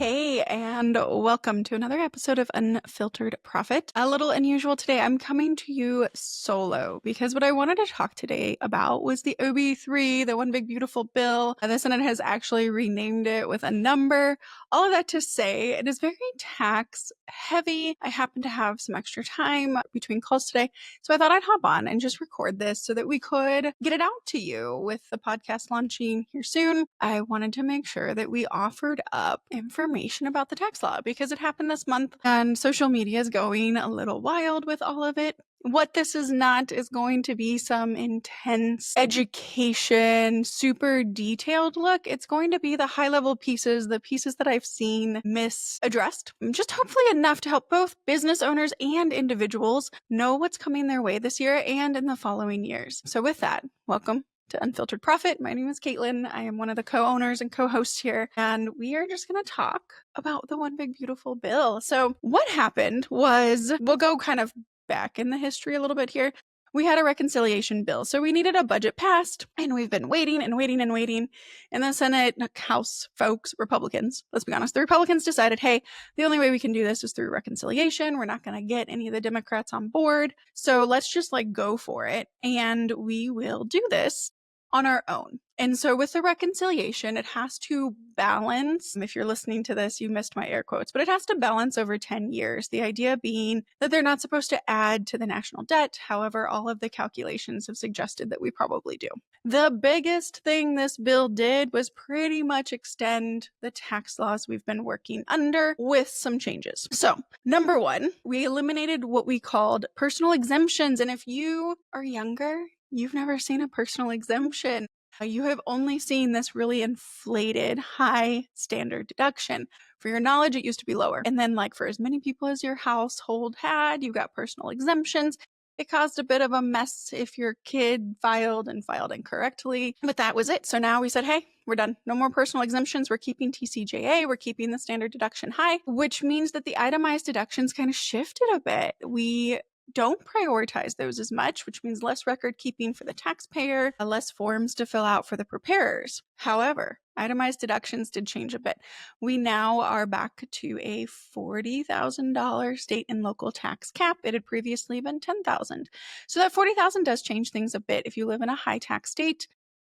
Hey, and welcome to another episode of Unfiltered Profit. A little unusual today. I'm coming to you solo because what I wanted to talk today about was the OB3, the One Big Beautiful Bill. The Senate has actually renamed it with a number. All of that to say, it is very tax heavy. I happen to have some extra time between calls today, so I thought I'd hop on and just record this so that we could get it out to you. With the podcast launching here soon, I wanted to make sure that we offered up information about the tax law because it happened this month and social media is going a little wild with all of it. What this is not is going to be some intense education, super detailed look. It's going to be the high level pieces, the pieces that I've seen misaddressed, just hopefully enough to help both business owners and individuals know what's coming their way this year and in the following years. So with that, welcome to Unfiltered Profit. My name is Caitlynn. I am one of the co-owners and co-hosts here, and we are just going to talk about the One Big Beautiful Bill. So what happened was, we'll go kind of back in the history a little bit here. We had a reconciliation bill, so we needed a budget passed, and we've been waiting and waiting and waiting. And the Senate, House folks, Republicans, let's be honest, the Republicans decided, hey, the only way we can do this is through reconciliation. We're not going to get any of the Democrats on board, so let's just go for it, and we will do this on our own. And so with the reconciliation, it has to balance. If you're listening to this, you missed my air quotes, but it has to balance over 10 years. The idea being that they're not supposed to add to the national debt. However, all of the calculations have suggested that we probably do. The biggest thing this bill did was pretty much extend the tax laws we've been working under with some changes. So, number one, we eliminated what we called personal exemptions. And if you are younger, you've never seen a personal exemption. You have only seen this really inflated high standard deduction. For your knowledge, it used to be lower. And then for as many people as your household had, you got personal exemptions. It caused a bit of a mess if your kid filed incorrectly, but that was it. So now we said, hey, we're done. No more personal exemptions. We're keeping TCJA. We're keeping the standard deduction high, which means that the itemized deductions kind of shifted a bit. We don't prioritize those as much, which means less record keeping for the taxpayer, less forms to fill out for the preparers. However, itemized deductions did change a bit. We now are back to a $40,000 state and local tax cap. It had previously been $10,000. So that $40,000 does change things a bit. If you live in a high tax state,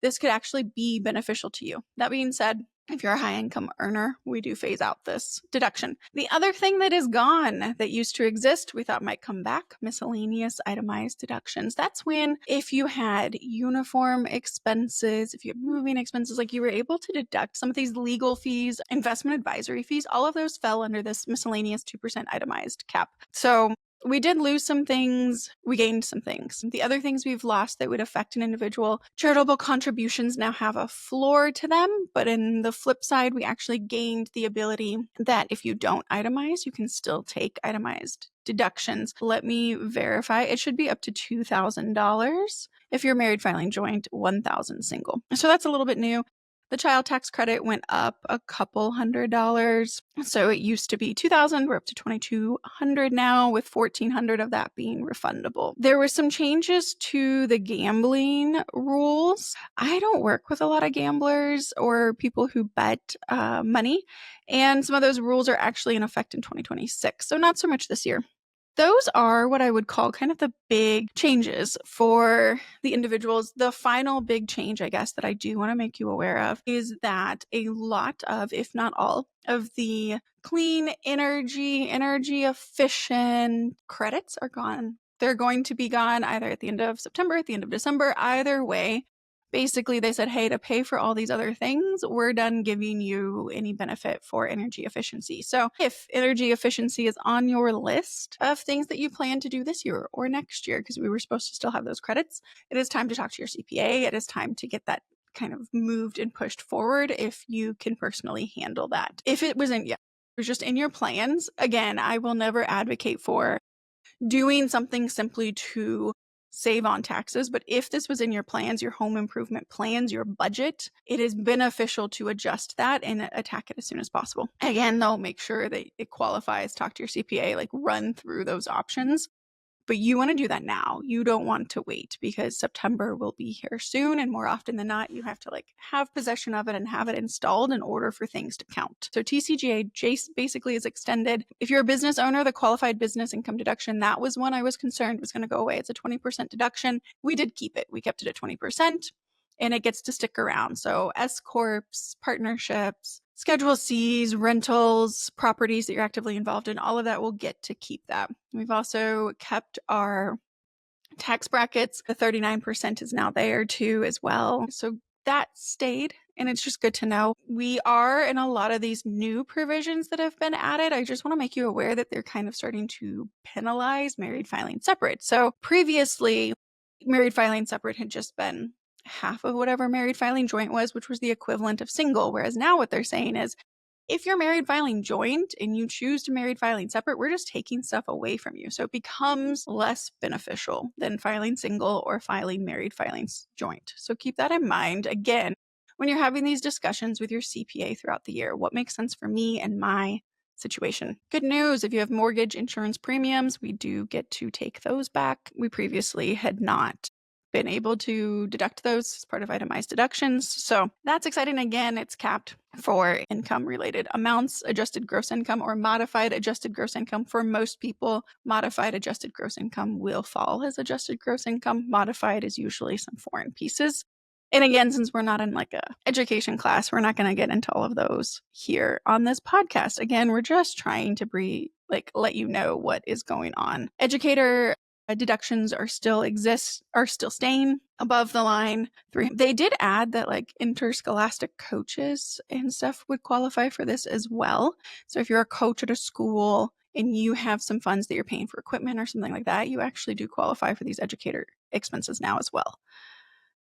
this could actually be beneficial to you. That being said, if you're a high income earner, we do phase out this deduction. The other thing that is gone that used to exist, we thought might come back, miscellaneous itemized deductions. That's when if you had uniform expenses, if you had moving expenses, you were able to deduct some of these legal fees, investment advisory fees, all of those fell under this miscellaneous 2% itemized cap. So we did lose some things, we gained some things. The other things we've lost that would affect an individual, charitable contributions now have a floor to them, but in the flip side, we actually gained the ability that if you don't itemize, you can still take itemized deductions. Let me verify. It should be up to $2,000. If you're married filing joint, $1,000 single. So that's a little bit new. The child tax credit went up a couple $100. So it used to be $2,000. We're up to $2,200 now, with $1,400 of that being refundable. There were some changes to the gambling rules. I don't work with a lot of gamblers or people who bet money, and some of those rules are actually in effect in 2026. So not so much this year. Those are what I would call kind of the big changes for the individuals. The final big change, I guess, that I do want to make you aware of is that a lot of, if not all, of the clean energy efficient credits are gone. They're going to be gone either at the end of September, at the end of December, either way. Basically, they said, hey, to pay for all these other things, we're done giving you any benefit for energy efficiency. So if energy efficiency is on your list of things that you plan to do this year or next year, because we were supposed to still have those credits, it is time to talk to your CPA. It is time to get that kind of moved and pushed forward if you can personally handle that. If it was just in your plans, again, I will never advocate for doing something simply to save on taxes. But if this was in your plans, your home improvement plans, your budget, it is beneficial to adjust that and attack it as soon as possible. Again, though, make sure that it qualifies, talk to your CPA, run through those options. But you want to do that now. You don't want to wait because September will be here soon. And more often than not, you have to have possession of it and have it installed in order for things to count. So TCJA basically is extended. If you're a business owner, the qualified business income deduction, that was one I was concerned was going to go away. It's a 20% deduction. We did keep it. We kept it at 20%. And it gets to stick around. So S corps, partnerships, Schedule Cs, rentals, properties that you're actively involved in, all of that will get to keep that. We've also kept our tax brackets. The 39% is now there too as well. So that stayed. And it's just good to know. We are in a lot of these new provisions that have been added. I just want to make you aware that they're kind of starting to penalize married filing separate. So previously, married filing separate had just been half of whatever married filing joint was, which was the equivalent of single. Whereas now what they're saying is, if you're married filing joint and you choose to married filing separate, we're just taking stuff away from you. So it becomes less beneficial than filing single or filing married filing joint. So keep that in mind. Again, when you're having these discussions with your CPA throughout the year, what makes sense for me and my situation. Good news, if you have mortgage insurance premiums, we do get to take those back. We previously had not been able to deduct those as part of itemized deductions. So that's exciting. Again, it's capped for income related amounts, adjusted gross income or modified adjusted gross income. For most people, modified adjusted gross income will fall as adjusted gross income. Modified is usually some foreign pieces. And again, since we're not in a education class, we're not going to get into all of those here on this podcast. Again, we're just trying to let you know what is going on. Educator deductions are still staying above the line. They did add that interscholastic coaches and stuff would qualify for this as well. So if you're a coach at a school and you have some funds that you're paying for equipment or something like that, you actually do qualify for these educator expenses now as well.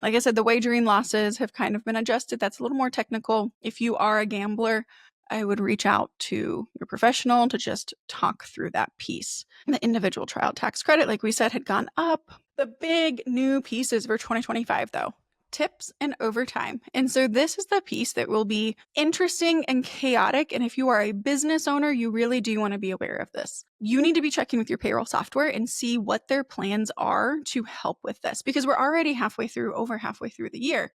Like I said, the wagering losses have kind of been adjusted. That's a little more technical. If you are a gambler, I would reach out to your professional to just talk through that piece. The individual child tax credit, like we said, had gone up. The big new pieces for 2025, though, tips and overtime. And so this is the piece that will be interesting and chaotic. And if you are a business owner, you really do want to be aware of this. You need to be checking with your payroll software and see what their plans are to help with this, because we're already over halfway through the year.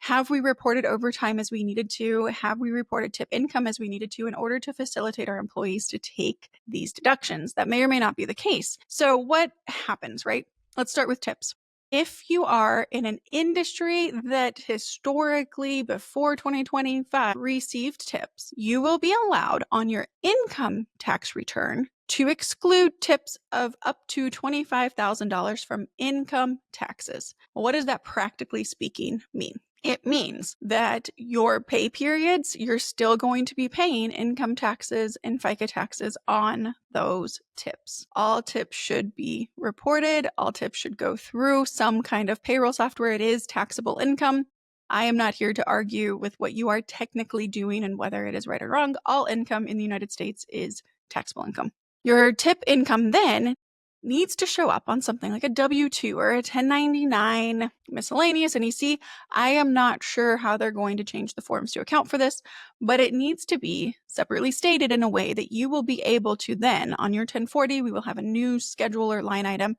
Have we reported overtime as we needed to? Have we reported tip income as we needed to in order to facilitate our employees to take these deductions? That may or may not be the case. So what happens, right? Let's start with tips. If you are in an industry that historically before 2025 received tips, you will be allowed on your income tax return to exclude tips of up to $25,000 from income taxes. What does that practically speaking mean? It means that your pay periods, you're still going to be paying income taxes and FICA taxes on those tips. All tips should be reported. All tips should go through some kind of payroll software. It is taxable income. I am not here to argue with what you are technically doing and whether it is right or wrong. All income in the United States is taxable income. Your tip income then needs to show up on something like a W-2 or a 1099 miscellaneous NEC. I am not sure how they're going to change the forms to account for this, but it needs to be separately stated in a way that you will be able to then, on your 1040, we will have a new schedule or line item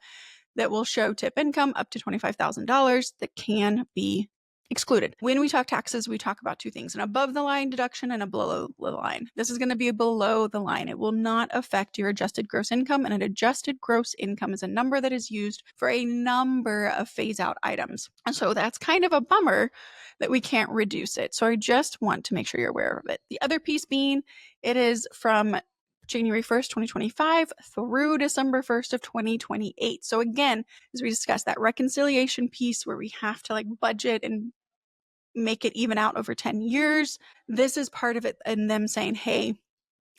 that will show tip income up to $25,000 that can be excluded. When we talk taxes, we talk about two things: an above the line deduction and a below the line. This is going to be below the line. It will not affect your adjusted gross income, and an adjusted gross income is a number that is used for a number of phase out items. And so that's kind of a bummer that we can't reduce it. So I just want to make sure you're aware of it. The other piece being, it is from January 1st, 2025 through December 1st of 2028. So again, as we discussed, that reconciliation piece where we have to budget and make it even out over 10 years. This is part of it, and them saying, hey,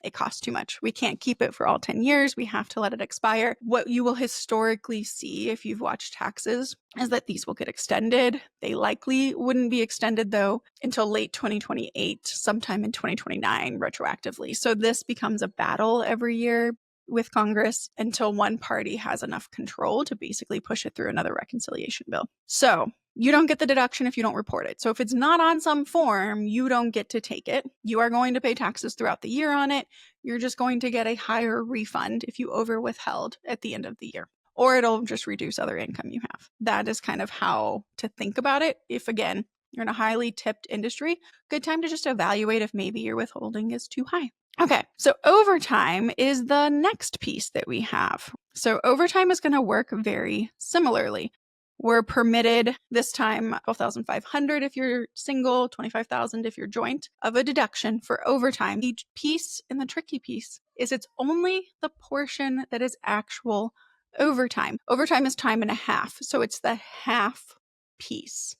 it costs too much. We can't keep it for all 10 years. We have to let it expire. What you will historically see if you've watched taxes is that these will get extended. They likely wouldn't be extended, though, until late 2028, sometime in 2029 retroactively. So this becomes a battle every year with Congress until one party has enough control to basically push it through another reconciliation bill. So you don't get the deduction if you don't report it. So if it's not on some form, you don't get to take it. You are going to pay taxes throughout the year on it. You're just going to get a higher refund if you over withheld at the end of the year. or it'll just reduce other income you have. That is kind of how to think about it. If, again, you're in a highly tipped industry, good time to just evaluate if maybe your withholding is too high. Okay, so overtime is the next piece that we have. So overtime is going to work very similarly. We're permitted this time $12,500 if you're single, $25,000 if you're joint of a deduction for overtime. Each piece, and the tricky piece, is it's only the portion that is actual overtime. Overtime is time and a half, so it's the half piece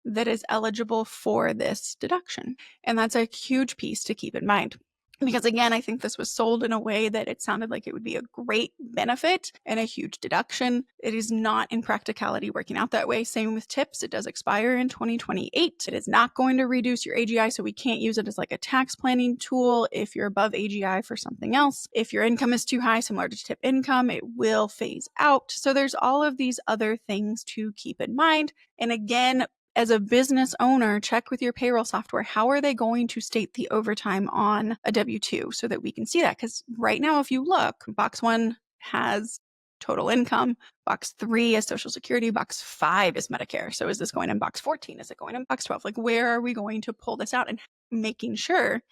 that is eligible for this deduction. And that's a huge piece to keep in mind. Because again, I think this was sold in a way that it sounded like it would be a great benefit and a huge deduction. It is not in practicality working out that way. Same with tips. It does expire in 2028. It is not going to reduce your AGI, so we can't use it as like a tax planning tool if you're above AGI for something else. If your income is too high, similar to tip income, it will phase out. So there's all of these other things to keep in mind. And again, as a business owner, check with your payroll software. How are they going to state the overtime on a W-2 so that we can see that? Because right now, if you look, box 1 has total income, box 3 is Social Security, box 5 is Medicare. So is this going in box 14? Is it going in box 12? Like, where are we going to pull this out? And making sure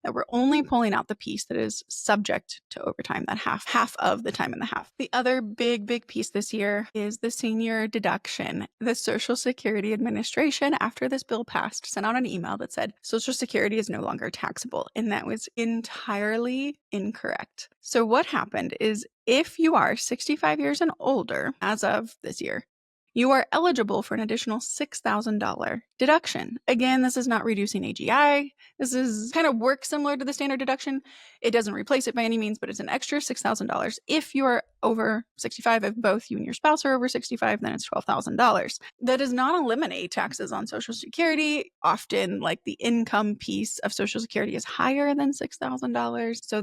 that we're only pulling out the piece that is subject to overtime, that half of the time and the half. The other big piece this year is the senior deduction. The Social Security Administration, after this bill passed, sent out an email that said Social Security is no longer taxable, and that was entirely incorrect. So what happened is if you are 65 years and older as of this year, you are eligible for an additional $6,000 deduction. Again, this is not reducing AGI. This is kind of work similar to the standard deduction. It doesn't replace it by any means, but it's an extra $6,000. If you're over 65, if both you and your spouse are over 65, then it's $12,000. That does not eliminate taxes on Social Security. Often, like, the income piece of Social Security is higher than $6,000. So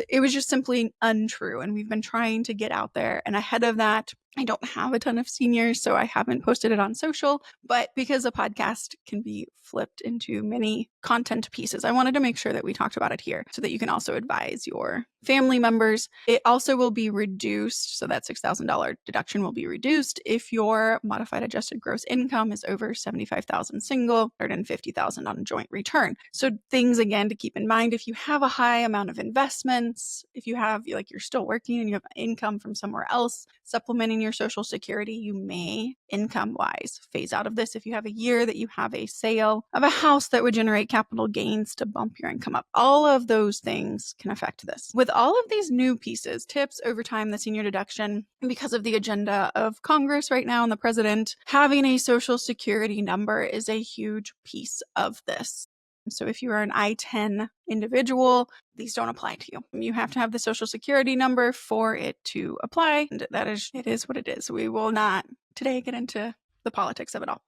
it was just simply untrue. And we've been trying to get out there and ahead of that. I don't have a ton of seniors, so I haven't posted it on social, but because a podcast can be flipped into many content pieces, I wanted to make sure that we talked about it here so that you can also advise your family members. It also will be reduced, so that $6,000 deduction will be reduced if your modified adjusted gross income is over $75,000 single, $150,000 on a joint return. So things, again, to keep in mind: if you have a high amount of investments, if you have, like, you're still working and you have income from somewhere else supplementing your Social Security, you may, income-wise, phase out of this. If you have a year that you have a sale of a house that would generate capital gains to bump your income up, all of those things can affect this. With all of these new pieces, tips, overtime, the senior deduction, because of the agenda of Congress right now and the president, having a Social Security number is a huge piece of this. So if you are an I-10 individual, these don't apply to you. You have to have the Social Security number for it to apply. And it is what it is. We will not today get into the politics of it all.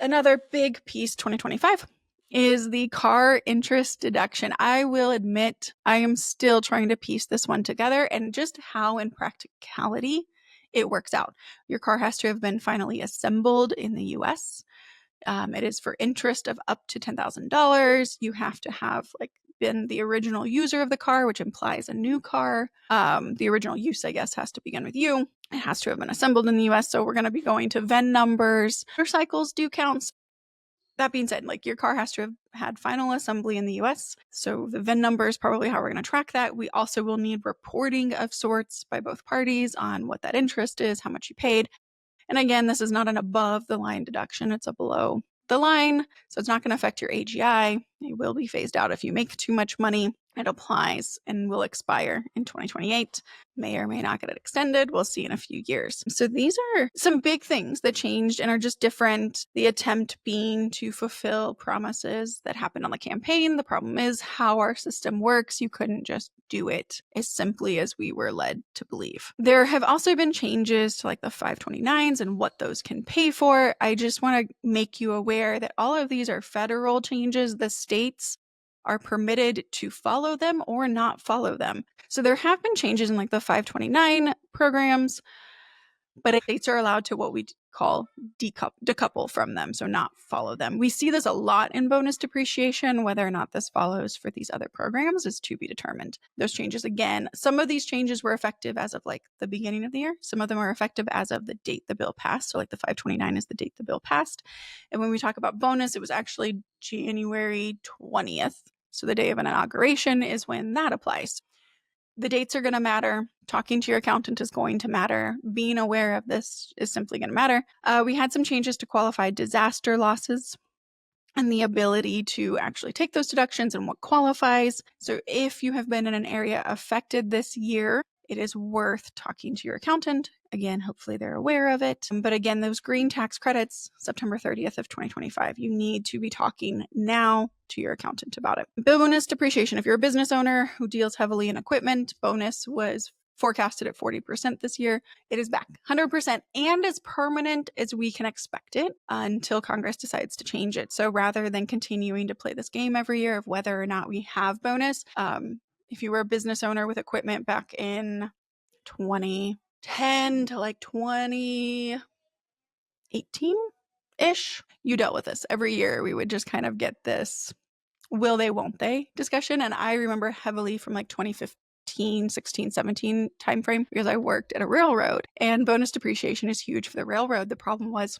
Another big piece, 2025, is the car interest deduction. I will admit I am still trying to piece this one together and just how in practicality it works out. Your car has to have been finally assembled in the US. It is for interest of up to $10,000. You have to have, like, been the original user of the car, which implies a new car. The original use, I guess, has to begin with you. It has to have been assembled in the US. So we're going to be going to VIN numbers. Motorcycles do count. That being said, like, your car has to have had final assembly in the US. So the VIN number is probably how we're going to track that. We also will need reporting of sorts by both parties on what that interest is, how much you paid. And again, this is not an above the line deduction, it's a below the line. So it's not going to affect your AGI. It will be phased out if you make too much money. It applies and will expire in 2028. May or may not get it extended. We'll see in a few years. So these are some big things that changed and are just different. The attempt being to fulfill promises that happened on the campaign. The problem is how our system works. You couldn't just do it as simply as we were led to believe. There have also been changes to, like, the 529s and what those can pay for. I just want to make you aware that all of these are federal changes. The states are permitted to follow them or not follow them. So there have been changes in, like, the 529 programs. but states are allowed to what we call decouple from them, so not follow them. We see this a lot in bonus depreciation. Whether or not this follows for these other programs is to be determined. Those changes, again, some of these changes were effective as of like the beginning of the year. Some of them are effective as of the date the bill passed. So like the 5/29 is the date the bill passed. And when we talk about bonus, it was actually January 20th. So the day of an inauguration is when that applies. The dates are going to matter. Talking to your accountant is going to matter. Being aware of this is simply going to matter. We had some changes to qualified disaster losses and the ability to actually take those deductions and what qualifies. So if you have been in an area affected this year, it is worth talking to your accountant. Again, hopefully they're aware of it. But again, those green tax credits, September 30th of 2025, you need to be talking now to your accountant about it. Bonus depreciation. If you're a business owner who deals heavily in equipment, bonus was forecasted at 40% this year. It is back 100% and as permanent as we can expect it until Congress decides to change it. So rather than continuing to play this game every year of whether or not we have bonus, if you were a business owner with equipment back in 2010 to like 2018-ish, you dealt with this. Every year we would just kind of get this will they, won't they discussion. And I remember heavily from like 2015, 16, 17 timeframe because I worked at a railroad and bonus depreciation is huge for the railroad. The problem was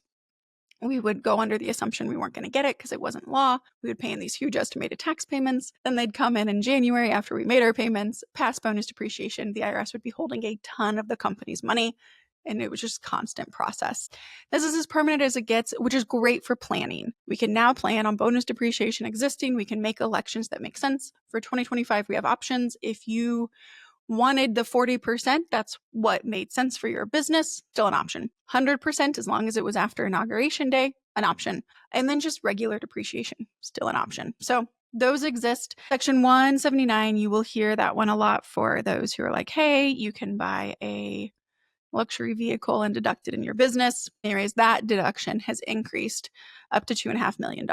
we would go under the assumption we weren't going to get it because it wasn't law. We would pay in these huge estimated tax payments. Then they'd come in January after we made our payments, pass bonus depreciation. The IRS would be holding a ton of the company's money. And it was just constant process. This is as permanent as it gets, which is great for planning. We can now plan on bonus depreciation existing. We can make elections that make sense. For 2025, we have options. If you wanted the 40%, that's what made sense for your business, still an option. 100%, as long as it was after Inauguration Day, an option. And then just regular depreciation, still an option. So those exist. Section 179, you will hear that one a lot for those who are like, hey, you can buy a luxury vehicle and deduct it in your business. Anyways, that deduction has increased up to $2.5 million.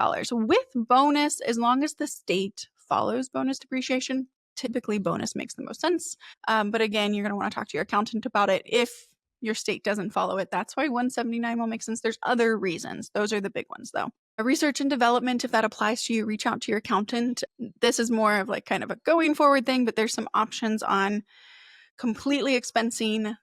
With bonus, as long as the state follows bonus depreciation, typically bonus makes the most sense. But again, you're going to want to talk to your accountant about it. If your state doesn't follow it, that's why 179 will make sense. There's other reasons. Those are the big ones though. Research and development, if that applies to you, reach out to your accountant. This is more of like kind of a going forward thing, but there's some options on completely expensing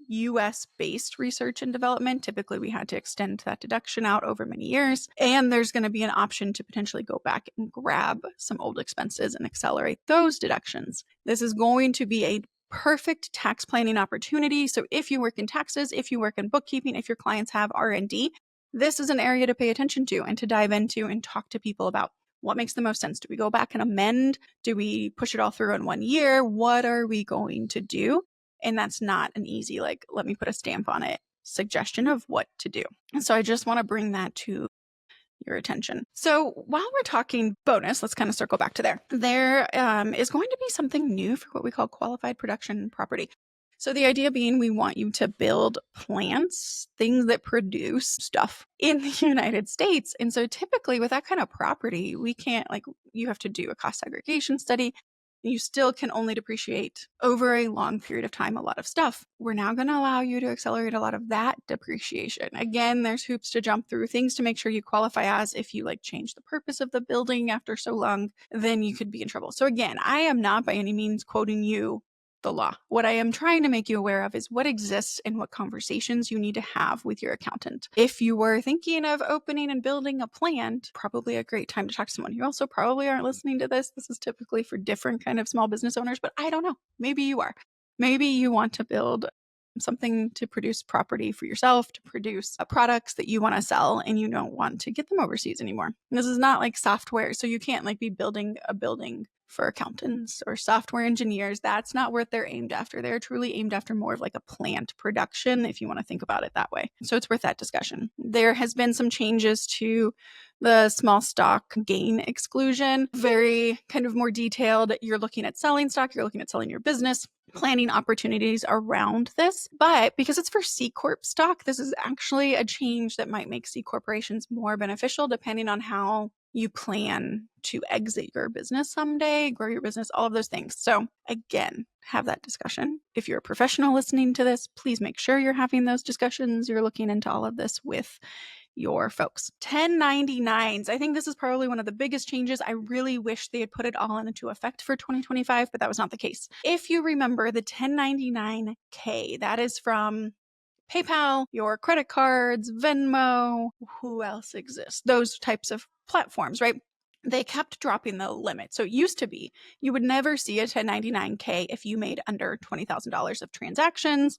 US-based research and development. Typically, we had to extend that deduction out over many years. And there's going to be an option to potentially go back and grab some old expenses and accelerate those deductions. This is going to be a perfect tax planning opportunity. So if you work in taxes, if you work in bookkeeping, if your clients have R&D, this is an area to pay attention to and to dive into and talk to people about. What makes the most sense? Do we go back and amend? Do we push it all through in 1 year? What are we going to do? And that's not an easy, like, let me put a stamp on it suggestion of what to do. And so I just want to bring that to your attention. So while we're talking bonus, let's kind of circle back to there. There is going to be something new for what we call qualified production property. So the idea being we want you to build plants, things that produce stuff in the United States. And so typically with that kind of property, we can't, like, you have to do a cost segregation study. You still can only depreciate over a long period of time a lot of stuff. We're now going to allow you to accelerate a lot of that depreciation. Again, there's hoops to jump through, things to make sure you qualify as. If you like change the purpose of the building after so long, then you could be in trouble. So again, I am not by any means quoting you the law. What I am trying to make you aware of is what exists and what conversations you need to have with your accountant. If you were thinking of opening and building a plant, probably a great time to talk to someone. You also probably aren't listening to this. This is typically for different kind of small business owners, but I don't know. Maybe you are. Maybe you want to build something to produce property for yourself, to produce products that you want to sell and you don't want to get them overseas anymore. And this is not like software. So you can't like be building a building for accountants or software engineers. That's not what they're aimed after. They're truly aimed after more of like a plant production, if you want to think about it that way. So it's worth that discussion. There has been some changes to the small stock gain exclusion, very kind of more detailed. You're looking at selling stock, you're looking at selling your business, planning opportunities around this. But because it's for C Corp stock, this is actually a change that might make C corporations more beneficial depending on how you plan to exit your business someday, grow your business, all of those things. So again, have that discussion. If you're a professional listening to this, please make sure you're having those discussions. You're looking into all of this with your folks. 1099s. I think this is probably one of the biggest changes. I really wish they had put it all into effect for 2025, but that was not the case. If you remember the 1099K, that is from PayPal, your credit cards, Venmo, who else exists? Those types of platforms, right? They kept dropping the limit. So it used to be you would never see a 1099K if you made under $20,000 of transactions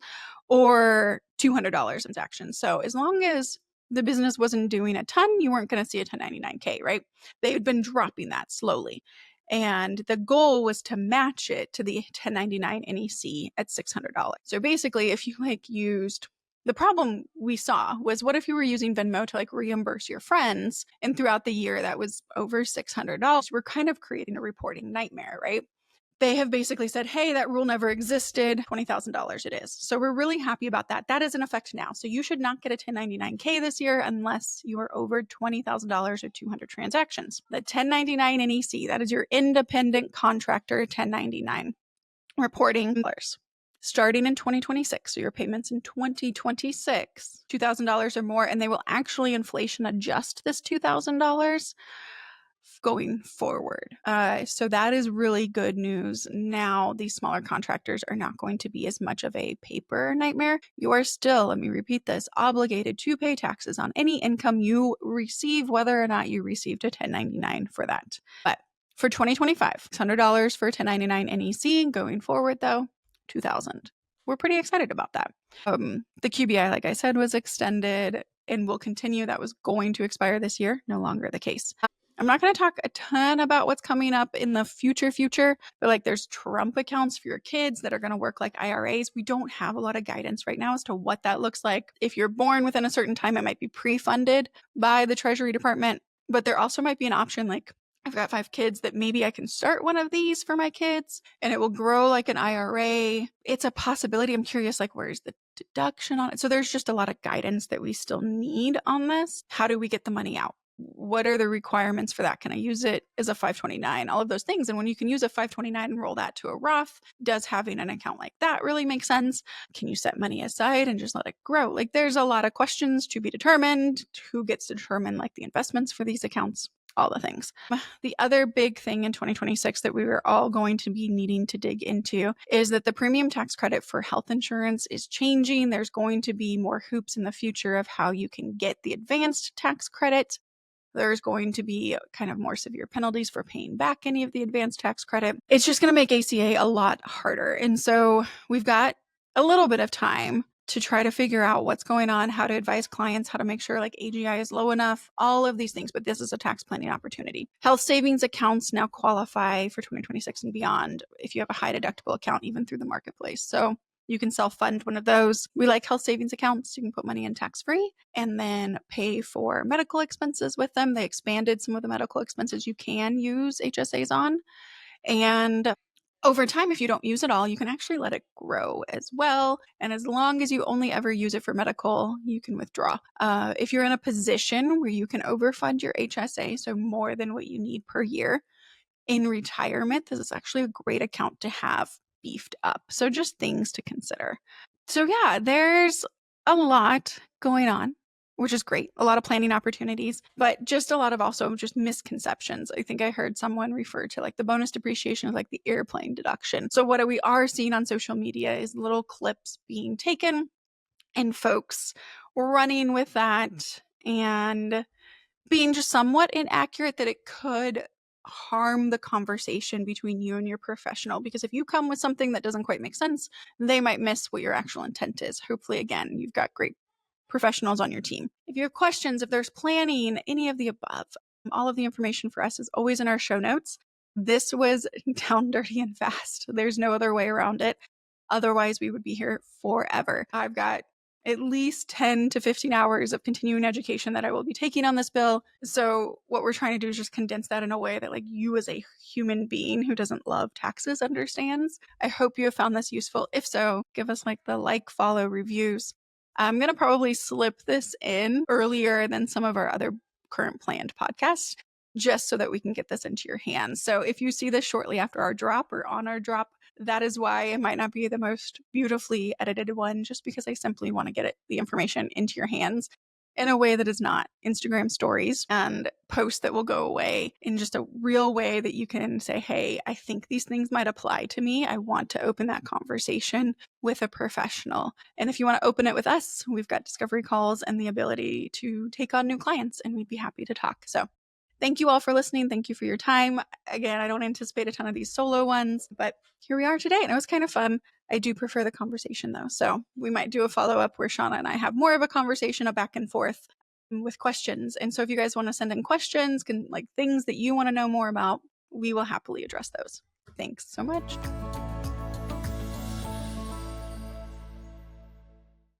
or $200 transactions. So as long as the business wasn't doing a ton, you weren't going to see a 1099K, right? They had been dropping that slowly. And the goal was to match it to the 1099 NEC at $600. So basically, if you used, the problem we saw was, what if you were using Venmo to reimburse your friends, and throughout the year that was over $600? We're kind of creating a reporting nightmare, right? They have basically said, hey, that rule never existed. $20,000 it is. So we're really happy about that. That is in effect now. So you should not get a 1099K this year unless you are over $20,000 or 200 transactions. The 1099 NEC, that is your independent contractor 1099 reporting starting in 2026. So your payments in 2026, $2,000 or more, and they will actually inflation adjust this $2,000 going forward. So that is really good news. Now, these smaller contractors are not going to be as much of a paper nightmare. You are still, let me repeat this, obligated to pay taxes on any income you receive, whether or not you received a 1099 for that. But for 2025, $600 for 1099 NEC. Going forward, though, $2,000. We're pretty excited about that. The QBI, like I said, was extended and will continue. That was going to expire this year. No longer the case. I'm not going to talk a ton about what's coming up in the future, but there's Trump accounts for your kids that are going to work like IRAs. We don't have a lot of guidance right now as to what that looks like. If you're born within a certain time, it might be pre-funded by the Treasury Department, but there also might be an option I've got 5 kids that maybe I can start one of these for my kids and it will grow like an IRA. It's a possibility. I'm curious, where's the deduction on it? So there's just a lot of guidance that we still need on this. How do we get the money out? What are the requirements for that? Can I use it as a 529? All of those things. And when you can use a 529 and roll that to a Roth, does having an account like that really make sense? Can you set money aside and just let it grow? There's a lot of questions to be determined. Who gets to determine the investments for these accounts? All the things. The other big thing in 2026 that we were all going to be needing to dig into is that the premium tax credit for health insurance is changing. There's going to be more hoops in the future of how you can get the advanced tax credit. There's going to be kind of more severe penalties for paying back any of the advanced tax credit. It's just going to make ACA a lot harder. And so we've got a little bit of time to try to figure out what's going on, how to advise clients, how to make sure AGI is low enough, all of these things. But this is a tax planning opportunity. Health savings accounts now qualify for 2026 and beyond if you have a high deductible account, even through the marketplace. So you can self-fund one of those. We like health savings accounts. You can put money in tax-free and then pay for medical expenses with them. They expanded some of the medical expenses you can use HSAs on. And over time, if you don't use it all, you can actually let it grow as well. And as long as you only ever use it for medical, you can withdraw. If you're in a position where you can overfund your HSA, so more than what you need per year, in retirement, this is actually a great account to have beefed up. So just things to consider. So yeah, there's a lot going on, which is great. A lot of planning opportunities, but just a lot of also just misconceptions. I think I heard someone refer to the bonus depreciation as the airplane deduction. So what we are seeing on social media is little clips being taken and folks running with that and being just somewhat inaccurate, that it could harm the conversation between you and your professional. Because if you come with something that doesn't quite make sense, they might miss what your actual intent is. Hopefully, again, you've got great professionals on your team. If you have questions, if there's planning, any of the above, all of the information for us is always in our show notes. This was down dirty and fast. There's no other way around it. Otherwise, we would be here forever. I've got at least 10 to 15 hours of continuing education that I will be taking on this bill. So what we're trying to do is just condense that in a way that you as a human being who doesn't love taxes understands. I hope you have found this useful. If so, give us the follow, reviews. I'm going to probably slip this in earlier than some of our other current planned podcasts. just so that we can get this into your hands. So if you see this shortly after our drop or on our drop, that is why it might not be the most beautifully edited one, just because I simply want to get the information into your hands in a way that is not Instagram stories and posts that will go away, in just a real way that you can say, hey, I think these things might apply to me. I want to open that conversation with a professional. And if you want to open it with us, we've got discovery calls and the ability to take on new clients, and we'd be happy to talk. So thank you all for listening. Thank you for your time. Again, I don't anticipate a ton of these solo ones, but here we are today, and it was kind of fun. I do prefer the conversation though. So we might do a follow-up where Shauna and I have more of a conversation, a back and forth with questions. And so if you guys want to send in questions, like things that you want to know more about, we will happily address those. Thanks so much.